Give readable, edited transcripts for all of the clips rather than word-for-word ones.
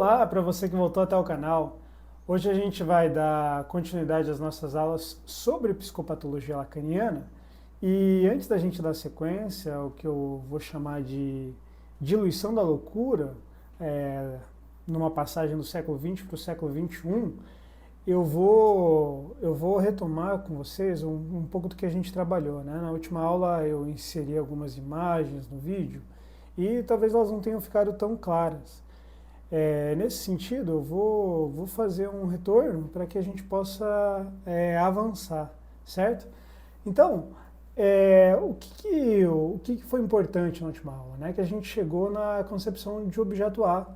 Olá para você que voltou até o canal. Hoje a gente vai dar continuidade às nossas aulas sobre psicopatologia lacaniana. E antes da gente dar sequência, o que eu vou chamar de diluição da loucura, numa passagem do século XX para o século XXI, eu vou retomar com vocês um pouco do que a gente trabalhou, né? Na última aula eu inseri algumas imagens no vídeo e talvez elas não tenham ficado tão claras. Nesse sentido, eu vou fazer um retorno para que a gente possa avançar, certo? Então, o que foi importante na última aula? Né? Que a gente chegou na concepção de objeto A,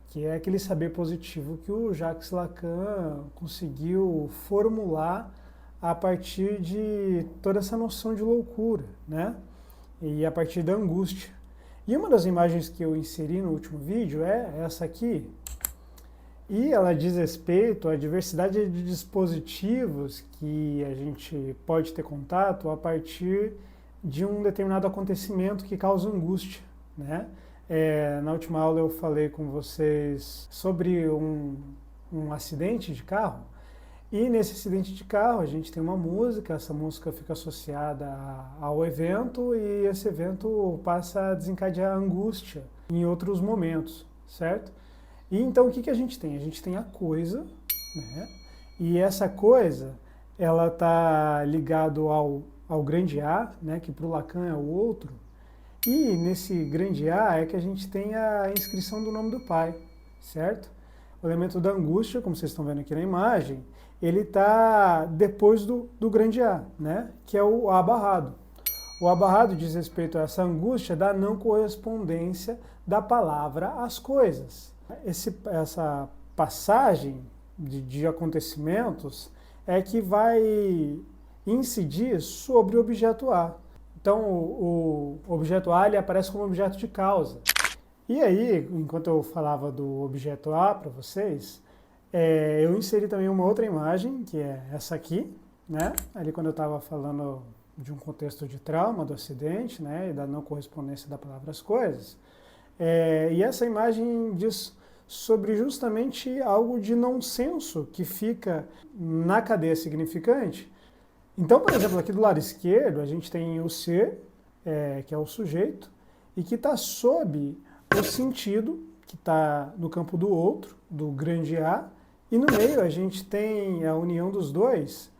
que é aquele saber positivo que o Jacques Lacan conseguiu formular a partir de toda essa noção de loucura, né? E a partir da angústia. E uma das imagens que eu inseri no último vídeo é essa aqui, e ela diz respeito à diversidade de dispositivos que a gente pode ter contato a partir de um determinado acontecimento que causa angústia, né? Na última aula eu falei com vocês sobre um acidente de carro, e nesse acidente de carro a gente tem uma música, essa música fica associada ao evento e esse evento passa a desencadear angústia em outros momentos, certo? E então o que a gente tem? A gente tem a coisa, né? E essa coisa, ela está ligado ao grande A, né? Que para o Lacan é o outro, e nesse grande A é que a gente tem a inscrição do nome do pai, certo? O elemento da angústia, como vocês estão vendo aqui na imagem, ele está depois do grande A, né? Que é o A barrado. O A barrado diz respeito a essa angústia da não correspondência da palavra às coisas. Essa passagem de acontecimentos é que vai incidir sobre o objeto A. Então, o objeto A ele aparece como objeto de causa. E aí, enquanto eu falava do objeto A para vocês, eu inseri também uma outra imagem, que é essa aqui, né? Ali quando eu estava falando de um contexto de trauma, do acidente, né? E da não correspondência da palavra às coisas. E essa imagem diz sobre justamente algo de nonsenso que fica na cadeia significante. Então, por exemplo, aqui do lado esquerdo, a gente tem o ser, que é o sujeito, e que está sob o sentido, que está no campo do outro, do grande A, e no meio a gente tem a união dos dois,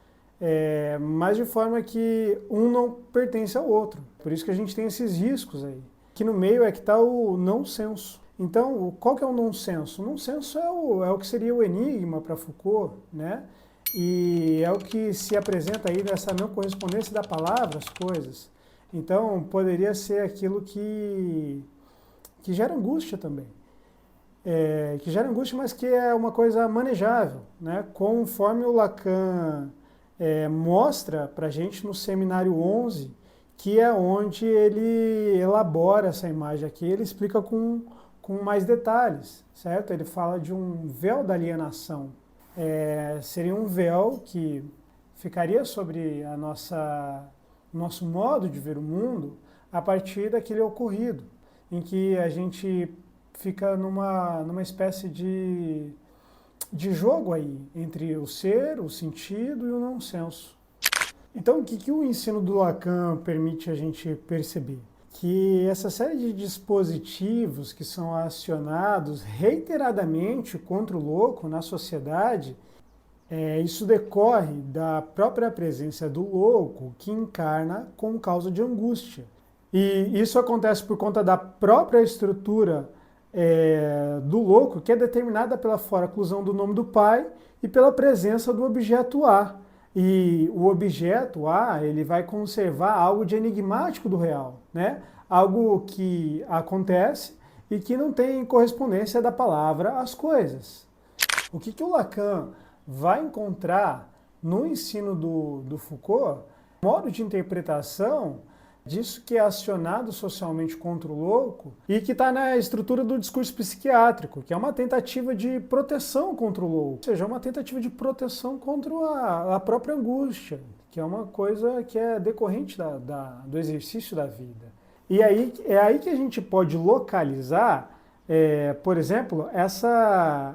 mas de forma que um não pertence ao outro. Por isso que a gente tem esses riscos aí. Que no meio é que está o não senso. Então, qual que é o não senso? O não senso é o que seria o enigma para Foucault, né? E é o que se apresenta aí nessa não correspondência da palavra às coisas. Então, poderia ser aquilo que gera angústia também. Que gera angústia, mas que é uma coisa manejável, né? Conforme o Lacan mostra para a gente no seminário 11, que é onde ele elabora essa imagem aqui, ele explica com mais detalhes, certo? Ele fala de um véu da alienação. Seria um véu que ficaria sobre nosso modo de ver o mundo a partir daquele ocorrido, em que a gente fica numa espécie de jogo aí, entre o ser, o sentido e o não senso. Então, o que o ensino do Lacan permite a gente perceber? Que essa série de dispositivos que são acionados reiteradamente contra o louco na sociedade, isso decorre da própria presença do louco que encarna como causa de angústia. E isso acontece por conta da própria estrutura do louco, que é determinada pela foraclusão do nome do pai e pela presença do objeto A. E o objeto A, ele vai conservar algo de enigmático do real, né? Algo que acontece e que não tem correspondência da palavra às coisas. O que o Lacan vai encontrar no ensino do Foucault, modo de interpretação disso que é acionado socialmente contra o louco e que está na estrutura do discurso psiquiátrico, que é uma tentativa de proteção contra o louco, ou seja, uma tentativa de proteção contra a própria angústia, que é uma coisa que é decorrente do exercício da vida. E aí, é aí que a gente pode localizar Por exemplo, essa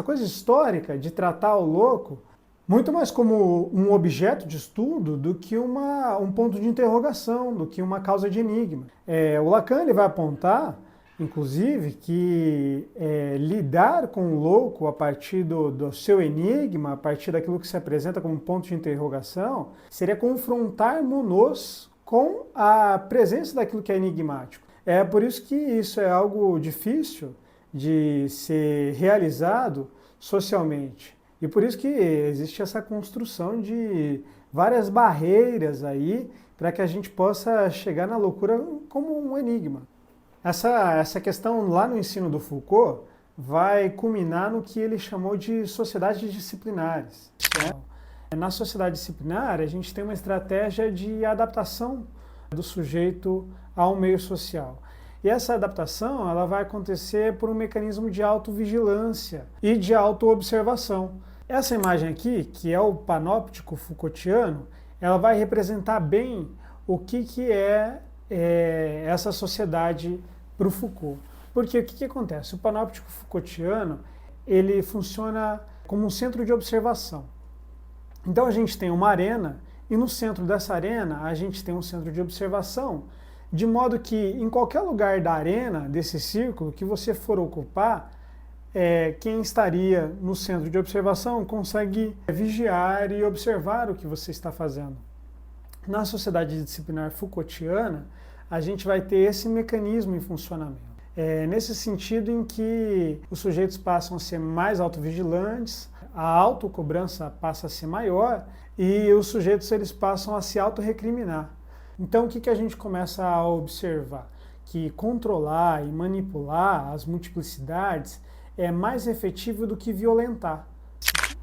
coisa histórica de tratar o louco muito mais como um objeto de estudo do que um ponto de interrogação, do que uma causa de enigma. O Lacan ele vai apontar, inclusive, que lidar com o louco a partir do seu enigma, a partir daquilo que se apresenta como um ponto de interrogação, seria confrontar-nos com a presença daquilo que é enigmático. É por isso que isso é algo difícil de ser realizado socialmente. E por isso que existe essa construção de várias barreiras aí para que a gente possa chegar na loucura como um enigma. Essa questão lá no ensino do Foucault vai culminar no que ele chamou de sociedades disciplinares. Na sociedade disciplinar, a gente tem uma estratégia de adaptação do sujeito ao meio social. E essa adaptação ela vai acontecer por um mecanismo de autovigilância e de autoobservação. Essa imagem aqui, que é o panóptico Foucaultiano, ela vai representar bem o que é essa sociedade para o Foucault. Porque o que acontece? O panóptico Foucaultiano ele funciona como um centro de observação. Então a gente tem uma arena e no centro dessa arena a gente tem um centro de observação, de modo que em qualquer lugar da arena, desse círculo, que você for ocupar, quem estaria no centro de observação consegue vigiar e observar o que você está fazendo. Na sociedade disciplinar Foucaultiana, a gente vai ter esse mecanismo em funcionamento. Nesse sentido em que os sujeitos passam a ser mais autovigilantes, a autocobrança passa a ser maior e os sujeitos eles passam a se autorrecriminar. Então o que a gente começa a observar? Que controlar e manipular as multiplicidades é mais efetivo do que violentar.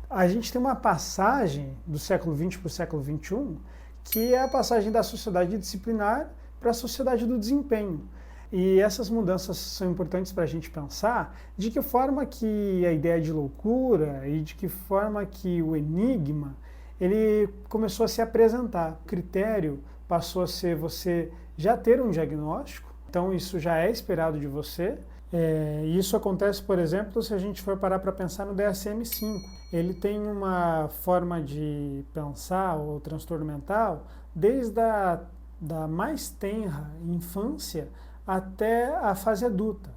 A gente tem uma passagem do século XX para o século XXI, que é a passagem da sociedade disciplinar para a sociedade do desempenho. E essas mudanças são importantes para a gente pensar de que forma que a ideia de loucura e de que forma que o enigma ele começou a se apresentar. O critério passou a ser você já ter um diagnóstico, então isso já é esperado de você. E isso acontece, por exemplo, se a gente for parar para pensar no DSM-5. Ele tem uma forma de pensar o transtorno mental desde da mais tenra infância até a fase adulta.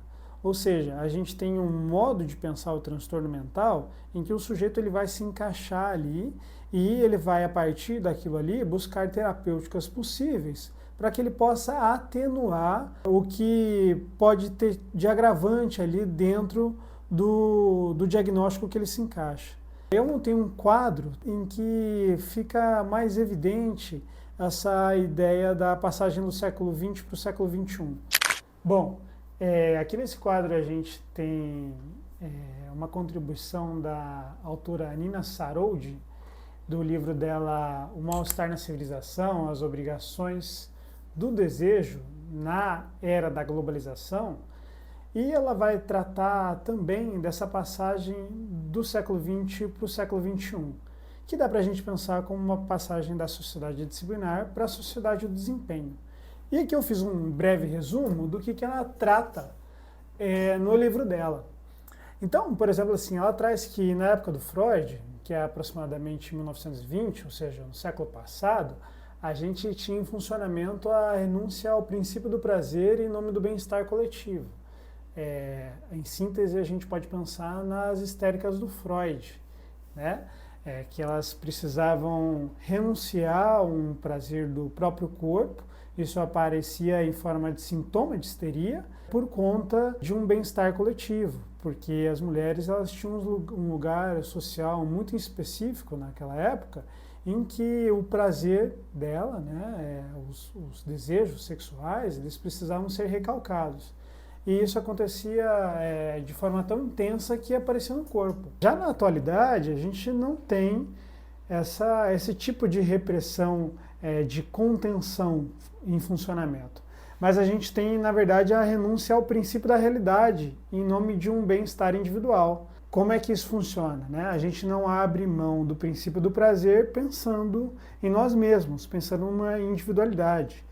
Ou seja, a gente tem um modo de pensar o transtorno mental em que o sujeito ele vai se encaixar ali e ele vai, a partir daquilo ali, buscar terapêuticas possíveis para que ele possa atenuar o que pode ter de agravante ali dentro do diagnóstico que ele se encaixa. Eu montei um quadro em que fica mais evidente essa ideia da passagem do século XX para o século XXI. Bom, aqui nesse quadro a gente tem uma contribuição da autora Nina Saroudi, do livro dela O Mal-Estar na Civilização, as Obrigações do Desejo na Era da Globalização, e ela vai tratar também dessa passagem do século XX para o século XXI, que dá para a gente pensar como uma passagem da sociedade disciplinar para a sociedade do desempenho. E aqui eu fiz um breve resumo do que ela trata no livro dela. Então, por exemplo, assim, ela traz que na época do Freud, que é aproximadamente 1920, ou seja, no século passado, a gente tinha em funcionamento a renúncia ao princípio do prazer em nome do bem-estar coletivo. Em síntese, a gente pode pensar nas histéricas do Freud, né? Que elas precisavam renunciar a um prazer do próprio corpo. Isso aparecia em forma de sintoma de histeria por conta de um bem-estar coletivo, porque as mulheres elas tinham um lugar social muito específico naquela época em que o prazer dela, né, os desejos sexuais, eles precisavam ser recalcados. E isso acontecia de forma tão intensa que aparecia no corpo. Já na atualidade, a gente não tem esse tipo de repressão, de contenção em funcionamento. Mas a gente tem, na verdade, a renúncia ao princípio da realidade em nome de um bem-estar individual. Como é que isso funciona, né? A gente não abre mão do princípio do prazer pensando em nós mesmos, pensando numa individualidade.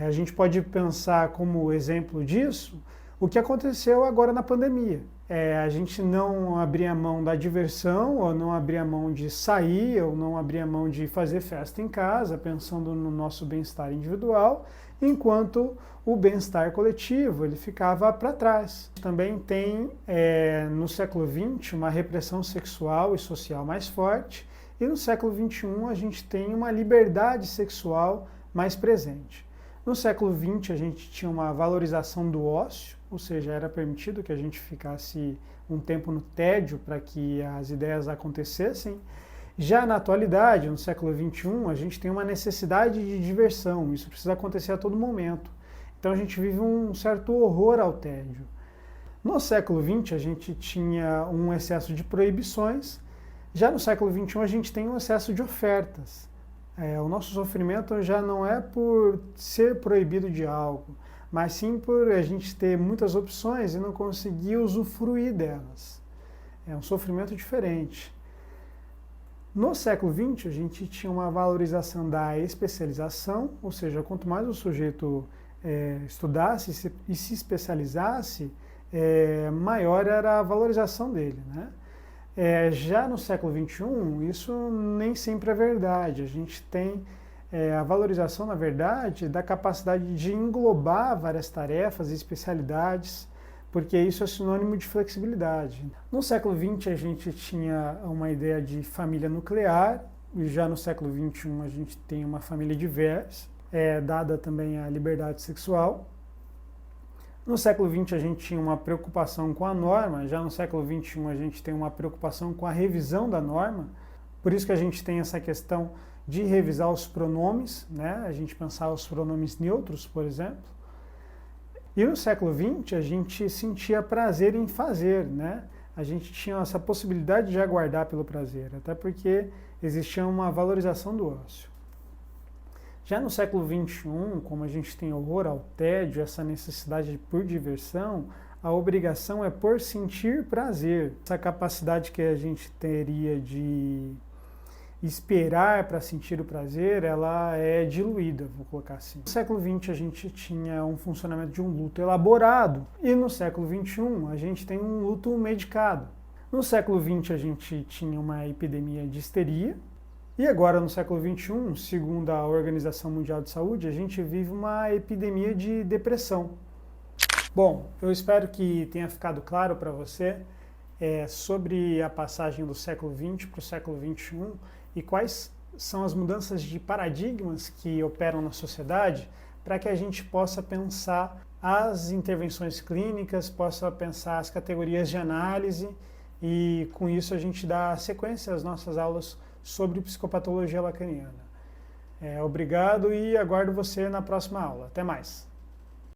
A gente pode pensar como exemplo disso O que aconteceu agora na pandemia? A gente não abria mão da diversão, ou não abria mão de sair, ou não abria mão de fazer festa em casa, pensando no nosso bem-estar individual, enquanto o bem-estar coletivo ele ficava para trás. Também tem, no século XX, uma repressão sexual e social mais forte, e no século XXI a gente tem uma liberdade sexual mais presente. No século XX a gente tinha uma valorização do ócio, ou seja, era permitido que a gente ficasse um tempo no tédio para que as ideias acontecessem. Já na atualidade, no século XXI, a gente tem uma necessidade de diversão, isso precisa acontecer a todo momento. Então a gente vive um certo horror ao tédio. No século XX a gente tinha um excesso de proibições, já no século XXI a gente tem um excesso de ofertas. O nosso sofrimento já não é por ser proibido de algo, mas sim por a gente ter muitas opções e não conseguir usufruir delas. É um sofrimento diferente. No século XX, a gente tinha uma valorização da especialização, ou seja, quanto mais o sujeito estudasse e se especializasse, maior era a valorização dele, né? Já no século XXI, isso nem sempre é verdade. A gente tem a valorização, na verdade, da capacidade de englobar várias tarefas e especialidades, porque isso é sinônimo de flexibilidade. No século XX, a gente tinha uma ideia de família nuclear, e já no século XXI a gente tem uma família diversa, dada também a liberdade sexual. No século XX a gente tinha uma preocupação com a norma, já no século XXI a gente tem uma preocupação com a revisão da norma, por isso que a gente tem essa questão de revisar os pronomes, né? A gente pensar os pronomes neutros, por exemplo. E no século XX a gente sentia prazer em fazer, né? A gente tinha essa possibilidade de aguardar pelo prazer, até porque existia uma valorização do ócio. Já no século XXI, como a gente tem horror ao tédio, essa necessidade por diversão, a obrigação é por sentir prazer. Essa capacidade que a gente teria de esperar para sentir o prazer, ela é diluída, vou colocar assim. No século XX a gente tinha um funcionamento de um luto elaborado, e no século XXI a gente tem um luto medicado. No século XX a gente tinha uma epidemia de histeria, e agora, no século XXI, segundo a Organização Mundial de Saúde, a gente vive uma epidemia de depressão. Bom, eu espero que tenha ficado claro para você sobre a passagem do século XX para o século XXI e quais são as mudanças de paradigmas que operam na sociedade para que a gente possa pensar as intervenções clínicas, possa pensar as categorias de análise e, com isso, a gente dá sequência às nossas aulas sobre psicopatologia lacaniana. Obrigado e aguardo você na próxima aula. Até mais!